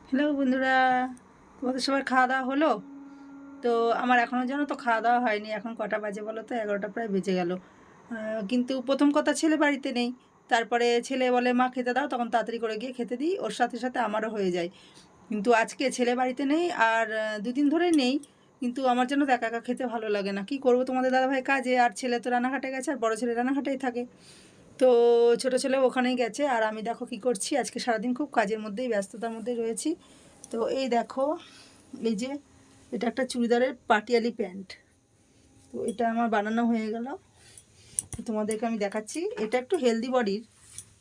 Hello বন্ধুরা, তোমাদের সবার খাওয়া দাওয়া হলো? তো আমার এখনও যেন তো খাওয়া দাওয়া হয়নি। এখন কটা বাজে বলো তো? 11টা প্রায় বেজে গেল। কিন্তু প্রথম কথা, ছেলে বাড়িতে নেই। তারপরে ছেলে বলে মা খেতে দাও, তখন তাড়াতাড়ি করে গিয়ে খেতে দিই, ওর সাথে সাথে আমারও হয়ে যায়। কিন্তু আজকে ছেলে বাড়িতে নেই, আর দুদিন ধরে নেই। কিন্তু আমার যেন তো একা একা খেতে ভালো লাগে না। কী করবো, তোমাদের দাদাভাই কাজে, আর ছেলে তো রানাঘাটে গেছে, আর বড় ছেলে রানাঘাটেই থাকে। তো ছোটো ছেলে ওখানেই গেছে, আর আমি দেখো কি করছি, আজকে সারাদিন খুব কাজের মধ্যেই, ব্যস্ততার মধ্যেই রয়েছি। তো এই দেখো, এই যে এটা একটা চুড়িদারের পাটিয়ালি প্যান্ট। তো এটা আমার বানানো হয়ে গেল, তোমাদেরকে আমি দেখাচ্ছি। এটা একটু হেলদি বডির,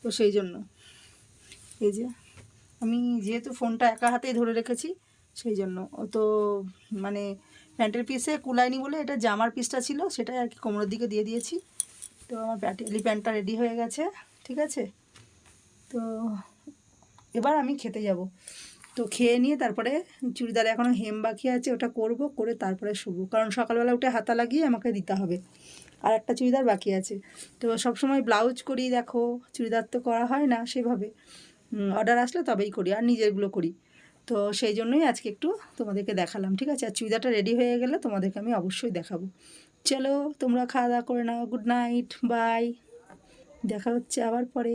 তো সেই জন্য এই যে আমি যেহেতু ফোনটা একা হাতেই ধরে রেখেছি, সেই জন্য ও তো মানে প্যান্টের পিসে কুলায়নি বলে এটা জামার পিসটা ছিল, সেটাই আর কি কোমরের দিকে দিয়ে দিয়েছি। তো আমার পাটিয়ালি প্যান্টটা রেডি হয়ে গেছে, ঠিক আছে। তো এবার আমি খেতে যাব। তো খেয়ে নিয়ে তারপরে চুড়িদারে এখনও হেম বাকি আছে, ওটা করব, করে তারপরে শুবো, কারণ সকালবেলা উঠে হাতা লাগিয়ে আমাকে দিতে হবে। আর একটা চুড়িদার বাকি আছে। তো সবসময় ব্লাউজ করি, দেখো চুড়িদার তো করা হয় না সেভাবে। অর্ডার আসলে তবেই করি, আর নিজেরগুলো করি। তো সেই জন্যই আজকে একটু তোমাদেরকে দেখালাম, ঠিক আছে। আর চুড়িদারটা রেডি হয়ে গেলে তোমাদেরকে আমি অবশ্যই দেখাবো। চলো, তোমরা খাওয়া দাওয়া করে নাও। গুড নাইট, বাই, দেখা হচ্ছে আবার পরে।